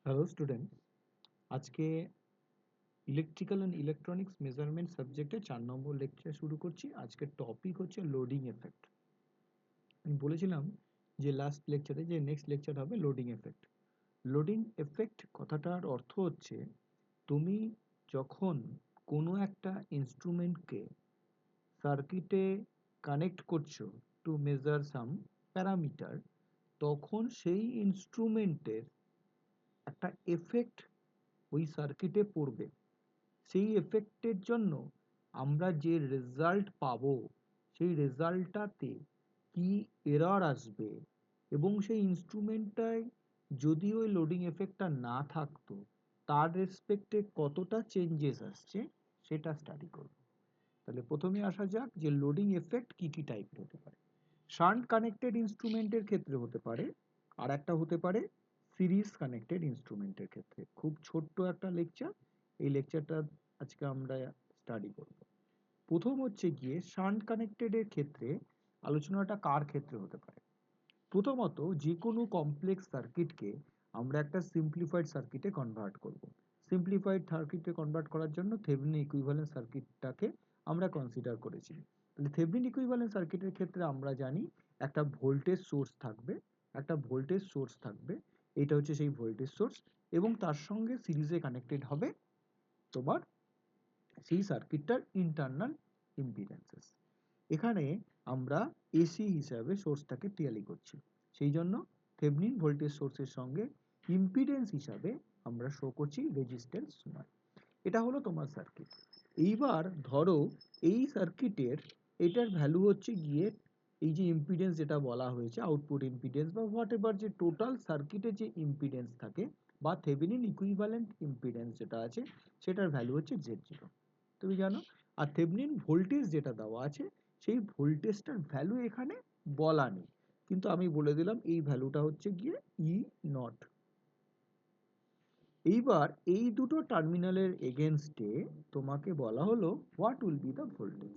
Hello student, আজকে electrical and electronics measurement সাবজেক্টে 4 নম্বর lecture শুরু করছি। আজকের টপিক হচ্ছে লোডিং এফেক্ট। আমি বলেছিলাম যে লাস্ট লেকচারে যে নেক্সট লেকচার হবে লোডিং এফেক্ট। লোডিং এফেক্ট কথাটার অর্থ হচ্ছে তুমি যখন কোনো একটা ইনস্ট্রুমেন্টকে সার্কিটে কানেক্ট করছো টু মেজার সাম প্যারামিটার, তখন সেই ইনস্ট্রুমেন্টের একটা এফেক্ট ওই সার্কিটে পড়বে। সেই এফেক্টের জন্য আমরা যে রেজাল্ট পাবো, সেই রেজাল্টটাতে কি এরর আসবে এবং সেই ইনস্ট্রুমেন্টটায় যদি ওই লোডিং এফেক্টটা না থাকতো তার রেসপেক্টে কতটা চেঞ্জেস আসছে সেটা স্টাডি করব। তাহলে প্রথমে আসা যাক যে লোডিং এফেক্ট কি কি টাইপের হতে পারে। শান্ট কানেক্টেড ইনস্ট্রুমেন্টের ক্ষেত্রে হতে পারে, আর একটা হতে পারে সিরিজ কানেক্টেড ইনস্ট্রুমেন্টের ক্ষেত্রে। খুব ছোট্ট একটা লেকচার, এই লেকচারটা আজকে আমরা স্টাডি করব। প্রথম হচ্ছে গিয়ে শান্ট কানেক্টেড এর ক্ষেত্রে আলোচনাটা কার ক্ষেত্রে হতে পারে। প্রথমত যে কোনো কমপ্লেক্স সার্কিটকে আমরা একটা সিম্পলিফাইড সার্কিটে কনভার্ট করব। সিম্পলিফাইড সার্কিটে কনভার্ট করার জন্য থেভেনিন ইকুইভ্যালেন্ট সার্কিটটাকে আমরা কনসিডার করেছি। তাহলে থেভেনিন ইকুইভ্যালেন্ট সার্কিটের ক্ষেত্রে আমরা জানি একটা ভোল্টেজ সোর্স থাকবে, এটা হচ্ছে সেই ভোল্টেজ সোর্স, এবং তার সঙ্গে সিরিজে কানেক্টেড হবে তোমার সেই সার্কিটটার ইন্টারনাল ইম্পিডেন্সেস। এখানে আমরা এসি হিসাবে সোর্সটাকে টিয়ালি করছি, সেই জন্য থেভেনিন ভোল্টেজ সোর্সের সঙ্গে ইম্পিডেন্স হিসাবে আমরা শো করছি রেজিস্ট্যান্স নয়। এটা হলো তোমার সার্কিট। এইবার ধরো এই সার্কিটের এটার ভ্যালু হচ্ছে গিয়ে এই যে ইম্পিডেন্স যেটা বলা হয়েছে আউটপুট ইম্পিডেন্স বা হোয়াট এভার, যে টোটাল সার্কিটে যে ইম্পিডেন্স থাকে বা থেভেনিন ইকুইভ্যালেন্ট ইম্পিডেন্স যেটা আছে সেটার ভ্যালু হচ্ছে Z0, তুমি জানো। আর থেভেনিন ভোল্টেজ যেটা দেওয়া আছে সেই ভোল্টেজটার ভ্যালু এখানে বলা নেই, কিন্তু আমি বলে দিলাম এই ভ্যালুটা হচ্ছে গিয়ে E0। এইবার এই দুটো টার্মিনালের এগেনস্টে তোমাকে বলা হলো what will be the voltage.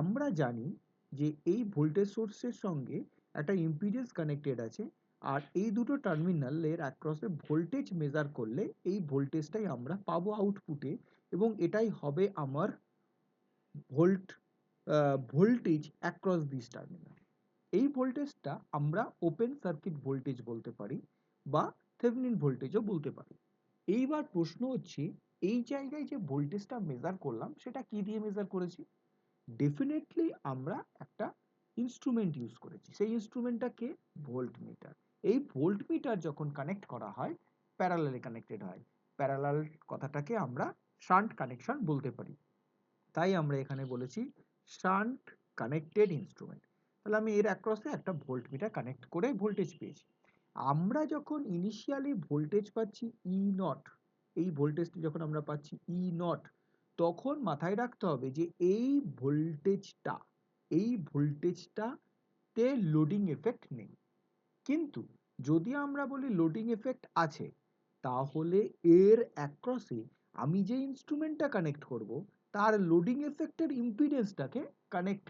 আমরা জানি যে এই ভোল্টেজ সোর্সের সঙ্গে একটা ইম্পিডেন্স কানেক্টেড আছে, আর এই দুটো টার্মিনালের অ্যাক্রসে ভোল্টেজ মেজার করলে এই ভোল্টেজটাই আমরা পাবো আউটপুটে, এবং এটাই হবে আমার volt voltage across this terminal. এই ভোল্টেজটা আমরা ওপেন সার্কিট ভোল্টেজ বলতে পারি বা থেভেনিন ভোল্টেজও বলতে পারি। এইবার প্রশ্ন হচ্ছে এই জায়গায় যে ভোল্টেজটা মেজার করলাম সেটা কি দিয়ে মেজার করেছি। ডেফিনেটলি আমরা একটা ইনস্ট্রুমেন্ট ইউজ করেছি, সেই ইনস্ট্রুমেন্টটা কে, ভোল্ট মিটার। এই ভোল্ট মিটার যখন কানেক্ট করা হয় প্যারালালে কানেক্টেড হয়, প্যারালাল কথাটাকে আমরা শান্ট কানেকশন বলতে পারি, তাই আমরা এখানে বলেছি শান্ট কানেক্টেড ইনস্ট্রুমেন্ট। তাহলে আমি এর অ্যাক্রসে একটা ভোল্ট মিটার কানেক্ট করে ভোল্টেজ পেয়েছি। আমরা যখন ইনিশিয়ালি ভোল্টেজ পাচ্ছি E0, এই ভোল্টেজটি যখন আমরা পাচ্ছি E0, তখন মাথায় রাখতে হবে যে এই ভোল্টেজটাতে লোডিং এফেক্ট নেই। কিন্তু যদি আমরা বলি লোডিং এফেক্ট আছে, তাহলে এর অ্যাক্রসে আমি যে ইনস্ট্রুমেন্টটা কানেক্ট করব তার লোডিং এফেক্টের ইম্পিডেন্সটাকে কানেক্ট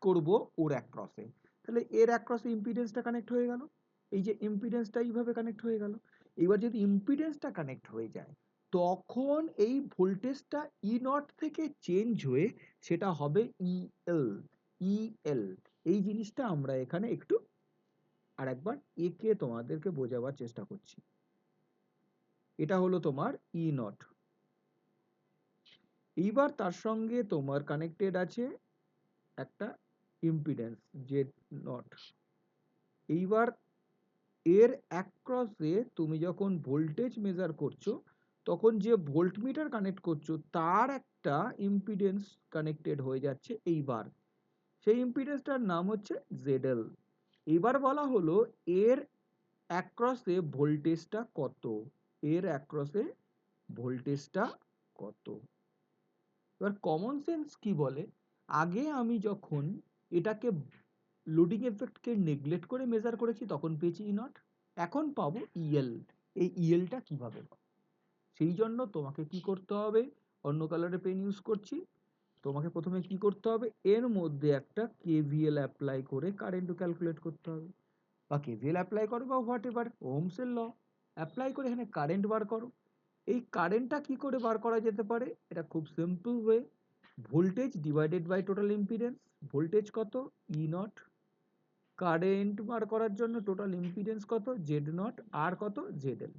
করব ওর অ্যাক্রসে। তাহলে এর অ্যাক্রসে ইম্পিডেন্সটা কানেক্ট হয়ে গেল, এই যে ইম্পিডেন্সটা এইভাবে কানেক্ট হয়ে গেল। এবার যদি ইম্পিডেন্সটা কানেক্ট হয়ে যায় তখন এই ভোল্টেজটা E0 থেকে চেঞ্জ হয়ে সেটা হবে ইএল। এই জিনিসটা আমরা এখানে একটু আর একবার একে তোমাদেরকে বোঝাবার চেষ্টা করছি। এটা হলো তোমার E0। এইবার তার সঙ্গে তোমার কানেক্টেড আছে একটা ইম্পিডেন্স Z0। এইবার এর অ্যাক্রসে তুমি যখন ভোল্টেজ মেজার করছো তখন যে ভোল্টমিটার কানেক্ট করছো তার একটা ইম্পিডেন্স কানেক্টেড হয়ে যাচ্ছে। এইবার সেই ইম্পিডেন্সটার নাম হচ্ছে ZL। এবার বলা হলো এর অ্যাক্রসে ভোল্টেজটা কত, এর অ্যাক্রসে ভোল্টেজটা কত। এবার কমন সেন্স কি বলে, আগে আমি যখন এটাকে লোডিং এফেক্টকে নেগলেক্ট করে মেজার করেছি তখন পেয়েছি E0, এখন পাবো ইএল। এই ইএলটা কিভাবে পাবো, সেই জন্য তোমাকে কি করতে হবে, অন্য কালারে পেন ইউজ করছি, তোমাকে প্রথমে কি করতে হবে, এর মধ্যে একটা কেভিএল অ্যাপ্লাই করে কারেন্ট ক্যালকুলেট করতে হবে, বা কেভিএল অ্যাপ্লাই করো বা হোয়াট এভার ওহমস এর ল। অ্যাপ্লাই করে এখানে কারেন্ট বার করো। এই কারেন্টটা কি করে বার করা যেতে পারে? এটা খুব simple way, voltage divided by total impedance. Voltage কত? E naught. কারেন্ট বার করার জন্য টোটাল ইম্পিডেন্স কত? Z naught. আর কত? Z L.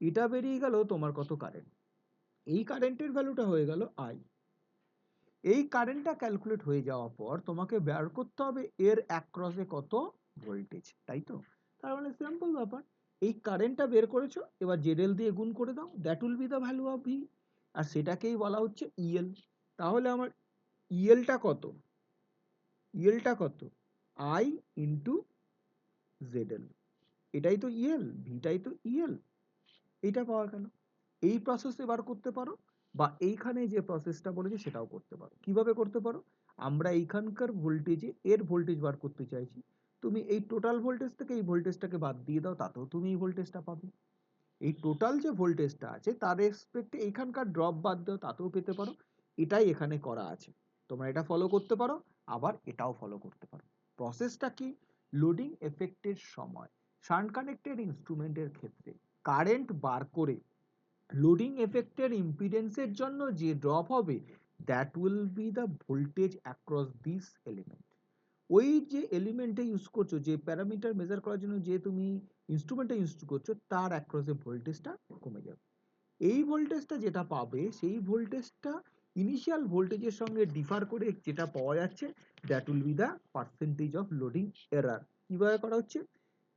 এটা বেরিয়ে গেল তোমার কত কারেন্ট। এই কারেন্টের ভ্যালুটা হয়ে গেল আই। এই কারেন্টটা ক্যালকুলেট হয়ে যাওয়ার পর তোমাকে বের করতে হবে এর অ্যাক্রসে কত ভোল্টেজ, তাই তো? তার মানে সিম্পল ব্যাপার, এই কারেন্টটা বের করেছো, এবার জেডএল দিয়ে গুণ করে দাও, that will be the value of V. আর সেটাকেই বলা হচ্ছে ইএল। তাহলে আমার ইএলটা কত? ইএলটা কত? I into ZL. এটাই তো ইএল, ভিটাই তো ইএল। এইটা পাওয়া গেল। এই প্রসেস এবার করতে পারো, বা এইখানে যে প্রসেসটা বলেছি সেটাও করতে পারো। কিভাবে করতে পারো? আমরা এইখানকার ভোল্টেজে এর ভোল্টেজ বার করতে চাইছি, তুমি এই টোটাল ভোল্টেজ থেকে এই ভোল্টেজটাকে বাদ দিয়ে দাও, তাতেও তুমি এই ভোল্টেজটা পাবে। এই টোটাল যে ভোল্টেজটা আছে তার রেসপেক্টে এইখানকার ড্রপ বাদ দাও, তাতেও পেতে পারো। এটাই এখানে করা আছে। তোমরা এটা ফলো করতে পারো, আবার এটাও ফলো করতে পারো। প্রসেসটা কি? লোডিং এফেক্টের সময় শান্ট কানেক্টেড ইনস্ট্রুমেন্টের ক্ষেত্রে কারেন্ট বার করে লোডিং এফেক্টের ইম্পিডেন্সের জন্য যে ড্রপ হবে, that will be the voltage across this element. ওই যে এলিমেন্টে ইউজ করছো, যে প্যারামিটার মেজার করার জন্য যে তুমি ইনস্ট্রুমেন্টে ইউজ করছো, তার অ্যাক্রসে ভোল্টেজটা কমে যাবে। এই ভোল্টেজটা যেটা পাবে, সেই ভোল্টেজটা ইনিশিয়াল ভোল্টেজের সঙ্গে ডিফার করে যেটা পাওয়া যাচ্ছে, that will be the percentage of loading error. কিভাবে করা হচ্ছে?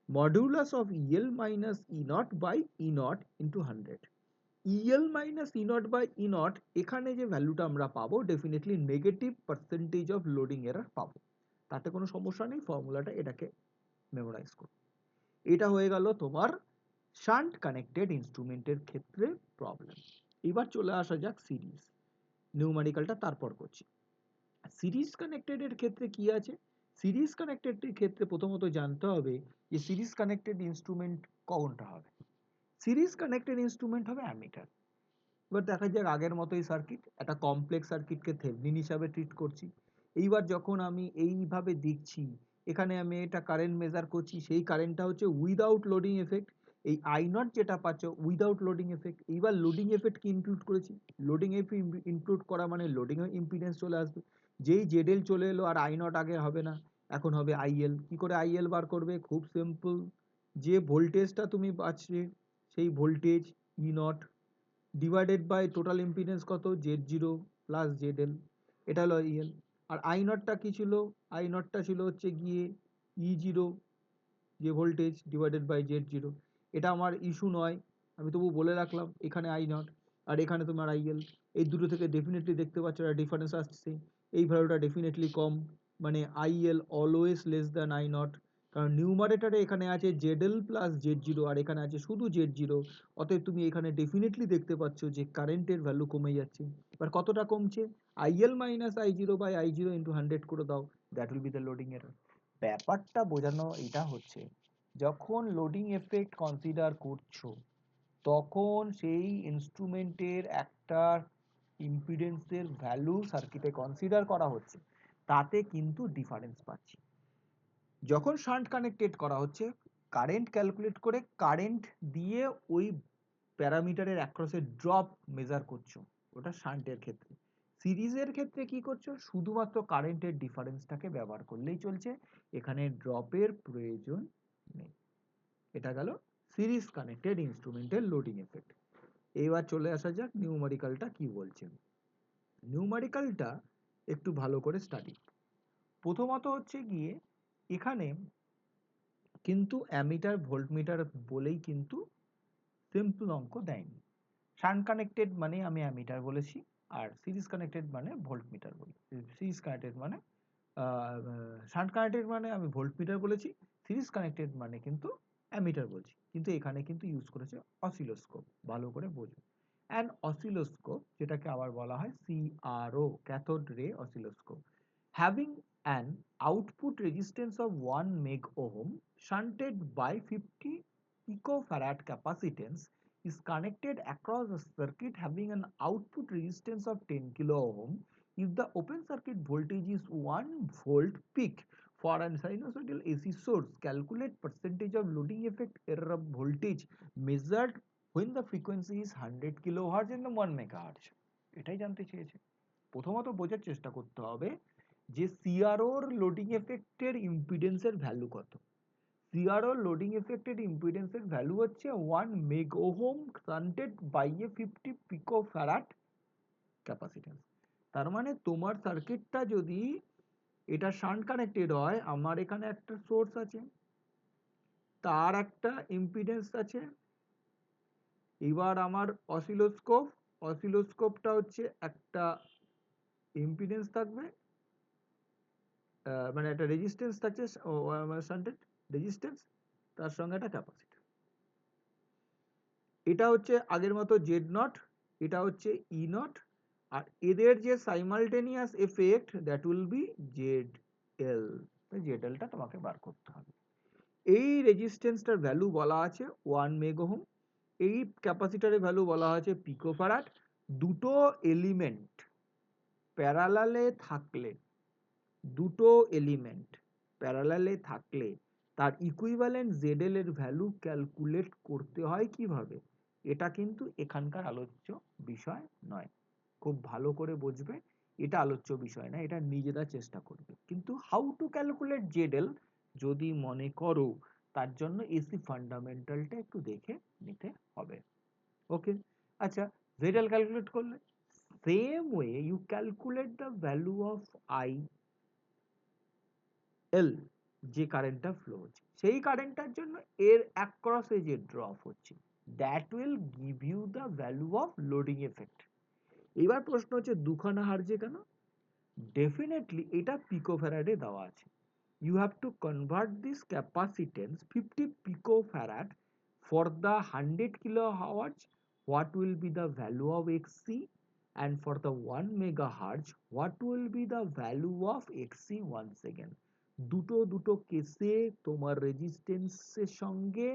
Modulus of EL minus E not by E not into 100। EL minus E not by E not, এখানে যে ভ্যালুটা আমরা পাবো, definitely negative percentage of loading error পাবো। তাতে কোনো সমস্যা নেই, ফর্মুলাটা এটাকে মেমোরাইজ করো। এটা হয়ে গেল তোমার শান্ট কানেক্টেড ইনস্ট্রুমেন্টের ক্ষেত্রে প্রবলেম। এবার চলে আসা যাক সিরিজ। নিউমারিক্যালটা তারপর করছি। সিরিজ কানেক্টেড এর ক্ষেত্রে কি আছে? সিরিজ কানেক্টেড এর ক্ষেত্রে প্রথমত জানতে হবে যে সিরিজ কানেক্টেড ইনস্ট্রুমেন্ট কোনটা হবে। সিরিজ কানেক্টেড ইনস্ট্রুমেন্ট হবে অ্যামিটার। এবার দেখা যাক আগের মতোই সার্কিট, একটা কমপ্লেক্স সার্কিটকে থেভনিন হিসাবে ট্রিট করছি। এইবার যখন আমি এইভাবে দেখছি, এখানে আমি এটা কারেন্ট মেজার করছি, সেই কারেন্টটা হচ্ছে উইদাউট লোডিং এফেক্ট। এই আই নট যেটা পাচ্ছ উইদাউট লোডিং এফেক্ট। এইবার লোডিং এফেক্ট কি ইনক্লুড করেছি? লোডিং এফেক্ট ইনক্লুড করা মানে লোডিং ইম্পিডেন্স চলে আসবে। যেই জেডএল চলে এলো, আর আই নট আগে হবে না, এখন হবে আইএল। কি করে আইএল বার করবে? খুব সিম্পল, যে ভোল্টেজটা তুমি পাচ্ছে সেই voltage E naught divided by total impedance কত? Z zero plus Z L. এটা হলো ইএল। আর আই নটটা কি ছিল? আই নটটা ছিল হচ্ছে গিয়ে ই জিরো, যে voltage divided by Z zero. এটা আমার ইস্যু নয়, আমি তবু বলে রাখলাম এখানে আই নট আর এখানে তোমার আইএল। এই দুটো থেকে ডেফিনেটলি দেখতে পাচ্ছ একটা ডিফারেন্স আসছে, এই ভ্যালুটা ডেফিনেটলি কম, মানে IL always less than I naught. কারণ নিউমারেটারে এখানে আছে Z L plus Z zero, আর এখানে আছে শুধু জেড জিরো। অতএব তুমি এখানে ডেফিনেটলি দেখতে পাচ্ছ যে কারেন্টের ভ্যালু কমে যাচ্ছে। এবার কতটা কমছে? IL minus I zero by I zero into 100 করে দাও, that will be the loading error. ব্যাপারটা বোঝানো এটা হচ্ছে, যখন লোডিং এফেক্ট কনসিডার করছো, তখন সেই ইনস্ট্রুমেন্টের একটা ইম্পিডেন্সের ভ্যালু সার্কিটে কনসিডার করা হচ্ছে, তাতে কিন্তু ডিফারেন্স পাচ্ছি। যখন শান্ট কানেক্টেড করা হচ্ছে, কারেন্ট ক্যালকুলেট করে কারেন্ট দিয়ে ওই প্যারামিটারের অ্যাক্রসে ড্রপ মেজার করছো, ওটা শান্টের ক্ষেত্রে। সিরিজের ক্ষেত্রে কি করছো? শুধুমাত্র কারেন্টের ডিফারেন্সটাকে ব্যবহার করলেই চলছে, এখানে ড্রপের প্রয়োজন নেই। এটা গেল সিরিজ কানেক্টেড ইনস্ট্রুমেন্টের লোডিং এফেক্ট। এবার চলে আসা যাক নিউমারিক্যালটা কি বলছে। নিউমারিক্যালটা একটু ভালো করে স্টাডি। প্রথমত হচ্ছে গিয়ে এখানে কিন্তু অ্যামিটার ভোল্টমিটার বলেই কিন্তু সিম্পল অঙ্ক দেয়নি। শান্ট কানেক্টেড মানে আমি অ্যামিটার বলেছি, আর সিরিজ কানেক্টেড মানে ভোল্টমিটার বলি। সিরিজ কানেক্টেড মানে শান্ট কানেক্টেড মানে আমি ভোল্টমিটার বলেছি, সিরিজ কানেক্টেড মানে কিন্তু অ্যামিটার বলছি। কিন্তু এখানে কিন্তু ইউজ করেছে অসিলোস্কোপ, ভালো করে বোঝো। অ্যান অসিলোস্কোপ, যেটাকে আবার বলা হয় CRO, cathode ray oscilloscope, having an output resistance of 1 meg ohm shunted by 50 picofarad capacitance is connected across a circuit having an output resistance of 10 kilo ohm if the open circuit voltage is 1 volt peak For a sinusoidal AC source, calculate percentage of loading effect error of voltage measured when the frequency is 100 kilohertz in the 1 megahertz. এটাই জানতে চেয়েছে। প্রথমত বোঝার চেষ্টা করতে হবে যে সিআরওর loading এফেক্টের ইম্পিডেন্সের value কত। সিআরওর লোডিং এফেক্টের ইম্পিডেন্সের ভ্যালু হচ্ছে 1 mega ohm shunted by a 50 picofarad capacitance. তার মানে তোমার সার্কিটটা যদি এটা শান্ট কানেক্টেড হয়, আমার এখানে একটা সোর্স আছে, তার একটা ইম্পিডেন্স আছে, এবার আমার অসিলোস্কোপটা হচ্ছে একটা ইম্পিডেন্স থাকবে, মানে একটা রেজিস্ট্যান্স থাকছে, শান্টেড রেজিস্ট্যান্স, তার সঙ্গে একটা ক্যাপাসিটর। এটা হচ্ছে আগের মতো জেড নট, এটা হচ্ছে ই নট, আর এদের যে simultaneous effect that will be Z L. Z এলটা তোমাকে বার করতে হবে। এই রেজিস্ট্যান্সটার ভ্যালু বলা আছে 1 মেগাওহম, এই ক্যাপাসিটরের ভ্যালু বলা আছে পিকোফ্যারাড। দুটো এলিমেন্ট প্যারালালে থাকলে, দুটো এলিমেন্ট প্যারালালে থাকলে তার ইকুইভ্যালেন্ট জেডএল এর ভ্যালু ক্যালকুলেট করতে হয় কিভাবে, এটা কিন্তু এখানকার আলোচ্য বিষয় নয়। খুব ভালো করে বুঝবে, এটা আলোচ্য বিষয় না, এটা নিজেরা চেষ্টা করবে। কিন্তু হাউ টু ক্যালকুলেট জেডএল যদি মনে করো, তার জন্য এসি ফান্ডামেন্টালটা একটু দেখে নিতে হবে। ওকে, আচ্ছা, জেডএল ক্যালকুলেট করলে same way you calculate the value of I L, যে কারেন্টটা ফ্লো হচ্ছে, সেই কারেন্টটার জন্য এর অ্যাক্রসে যে ড্রপ হচ্ছে, that will give you the value of loading effect. এবার প্রশ্ন হচ্ছে দুখানা হার্জে কেন? ডেফিনেটলি এটা পিকোফ্যারাডে দেওয়া আছে। You have to convert this capacitance 50 picofarad for the 100 kilohertz, what will be the value of xc, and for the 1 megahertz what will be the value of xc once again. দুটো কেসে তোমার রেজিস্ট্যান্সের সঙ্গে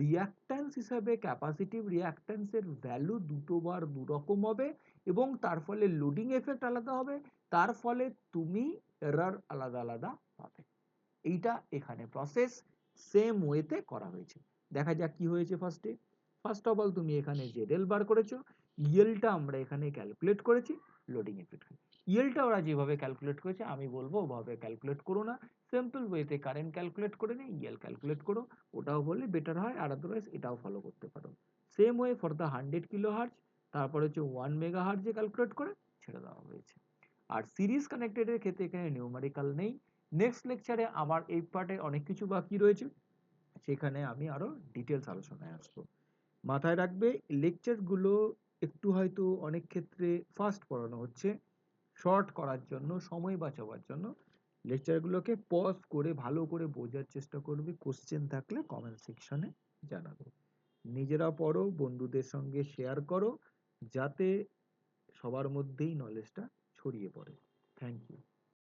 reactance হিসাবে capacitive রিঅ্যাক্ট্যান্সের value দুটোবার দুরকম হবে, এবং তার ফলে লোডিং এফেক্ট আলাদা হবে, তার ফলে তুমি এরর আলাদা আলাদা পাবে। এইটা এখানে প্রসেস সেম ওয়েতে করা হয়েছে। দেখা যাক কি হয়েছে। ফার্স্ট অফ অল তুমি এখানে জেডএল বার করেছো, ইএলটা আমরা এখানে ক্যালকুলেট করেছি লোডিং এফেক্ট। ইএলটা ওরা যেভাবে ক্যালকুলেট করেছে আমি বলবো ওভাবে ক্যালকুলেট করো না, সিম্পল ওয়েতে কারেন্ট ক্যালকুলেট করে নিয়ে ইএল ক্যালকুলেট করো, ওটাও বললে বেটার হয়, আর আদারওয়াইজ এটাও ফলো করতে পারো। Same way for the 100 kilohertz, তারপরে হচ্ছে 1 মেগাহার্টজে ক্যালকুলেট করে ছেড়ে দেওয়া হয়েছে। আর সিরিজ কানেক্টেডের ক্ষেত্রে এখানে নিউমারিক্যাল নেই। নেক্সট লেকচারে আমার এই পার্টে অনেক কিছু বাকি রয়েছে, সেখানে আমি আরো ডিটেলস আলোচনায় আসবো। মাথায় রাখবে লেকচারগুলো একটু হয়তো অনেক ক্ষেত্রে ফাস্ট পড়ানো হচ্ছে, শর্ট করার জন্য, সময় বাঁচাবার জন্য লেকচারগুলোকে পজ করে ভালো করে বোঝার চেষ্টা করবে। কোশ্চেন থাকলে কমেন্ট সেকশনে জানাবে। নিজেরা পড়ো, বন্ধুদের সঙ্গে শেয়ার করো, যাতে সবার মধ্যেই নলেজটা ছড়িয়ে পড়ে। Thank you.